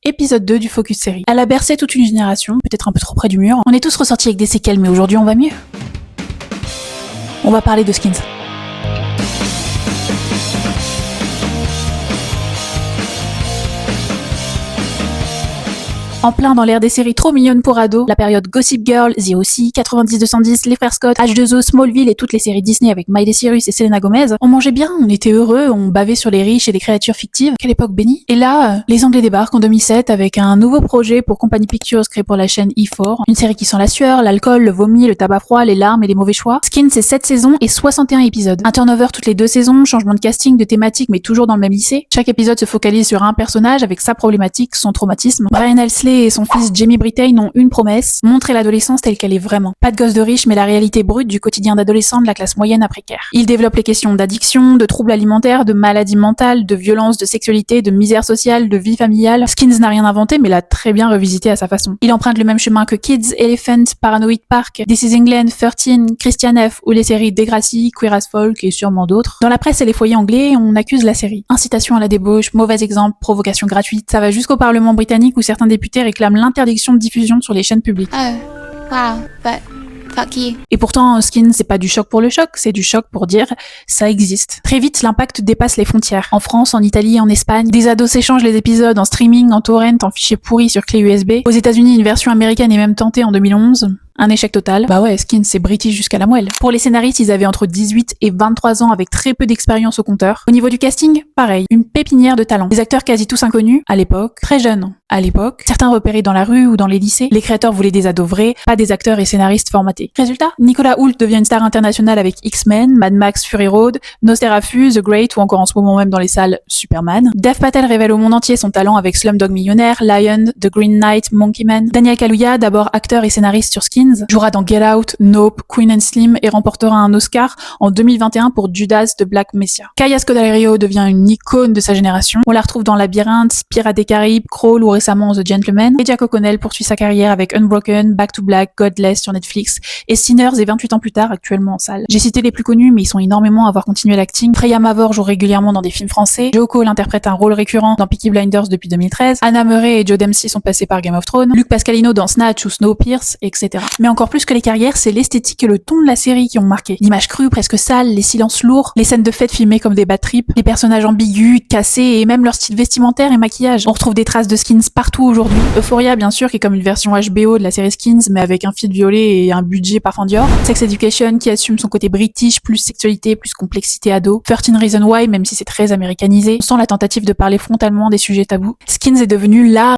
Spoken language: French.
épisode 2 du Focus Série. Elle a bercé toute une génération, peut-être un peu trop près du mur. On est tous ressortis avec des séquelles, mais aujourd'hui on va mieux. On va parler de Skins. En plein dans l'ère des séries trop mignonnes pour ados, la période Gossip Girl, The O.C., 90-210, Les Frères Scott, H2O, Smallville et toutes les séries Disney avec Miley Cyrus et Selena Gomez, on mangeait bien, on était heureux, on bavait sur les riches et les créatures fictives. Quelle époque bénie. Et là, les Anglais débarquent en 2007 avec un nouveau projet pour Company Pictures créé pour la chaîne E4, une série qui sent la sueur, l'alcool, le vomi, le tabac froid, les larmes et les mauvais choix. Skins, c'est 7 saisons et 61 épisodes. Un turnover toutes les 2 saisons, changement de casting, de thématique mais toujours dans le même lycée. Chaque épisode se focalise sur un personnage avec sa problématique, son traumatisme. Brian Elsley et son fils Jamie Brittain ont une promesse, montrer l'adolescence telle qu'elle est vraiment. Pas de gosse de riche, mais la réalité brute du quotidien d'adolescent de la classe moyenne à précaire. Ils développent les questions d'addiction, de troubles alimentaires, de maladies mentales, de violence, de sexualité, de misère sociale, de vie familiale. Skins n'a rien inventé, mais l'a très bien revisité à sa façon. Il emprunte le même chemin que Kids, Elephant, Paranoid Park, This is England, 13, Christian F. ou les séries Degrassi, Queer as Folk et sûrement d'autres. Dans la presse et les foyers anglais, on accuse la série. Incitation à la débauche, mauvais exemple, provocation gratuite. Ça va jusqu'au Parlement britannique où certains députés réclament l'interdiction de diffusion sur les chaînes publiques. Oh, wow, but fuck you. Et pourtant, Skins, c'est pas du choc pour le choc, c'est du choc pour dire ça existe. Très vite, l'impact dépasse les frontières. En France, en Italie, en Espagne, des ados s'échangent les épisodes en streaming, en torrent, en fichiers pourris sur clé USB. Aux États-Unis, une version américaine est même tentée en 2011. Un échec total. Bah ouais, Skins, c'est british jusqu'à la moelle. Pour les scénaristes, ils avaient entre 18 et 23 ans avec très peu d'expérience au compteur. Au niveau du casting, pareil. Une pépinière de talents. Des acteurs quasi tous inconnus, à l'époque. Très jeunes, à l'époque. Certains repérés dans la rue ou dans les lycées. Les créateurs voulaient des ados vrais, pas des acteurs et scénaristes formatés. Résultat, Nicolas Hoult devient une star internationale avec X-Men, Mad Max Fury Road, Nosferatu, The Great ou encore en ce moment même dans les salles Superman. Dev Patel révèle au monde entier son talent avec Slumdog Millionnaire, Lion, The Green Knight, Monkey Man. Daniel Kaluuya, d'abord acteur et scénariste sur Skins, jouera dans Get Out, Nope, Queen and Slim et remportera un Oscar en 2021 pour Judas de Black Messiah. Kaya Scodelario devient une icône de sa génération. On la retrouve dans Labyrinthe, Pirates des Caraïbes, Crawl ou récemment The Gentleman. Et Jack O'Connell poursuit sa carrière avec Unbroken, Back to Black, Godless sur Netflix et Sinners et 28 ans plus tard actuellement en salle. J'ai cité les plus connus mais ils sont énormément à avoir continué l'acting. Freya Mavor joue régulièrement dans des films français. Joe Cole interprète un rôle récurrent dans Peaky Blinders depuis 2013. Anna Murray et Joe Dempsey sont passés par Game of Thrones. Luc Pascalino dans Snatch ou Snowpiercer, etc. Mais encore plus que les carrières, c'est l'esthétique et le ton de la série qui ont marqué. L'image crue, presque sale, les silences lourds, les scènes de fête filmées comme des bad trips, les personnages ambigus, cassés et même leur style vestimentaire et maquillage. On retrouve des traces de Skins partout aujourd'hui. Euphoria, bien sûr, qui est comme une version HBO de la série Skins, mais avec un fil violet et un budget parfum Dior. Sex Education, qui assume son côté british, plus sexualité, plus complexité ado. 13 Reasons Why, même si c'est très américanisé. On sent la tentative de parler frontalement des sujets tabous. Skins est devenu la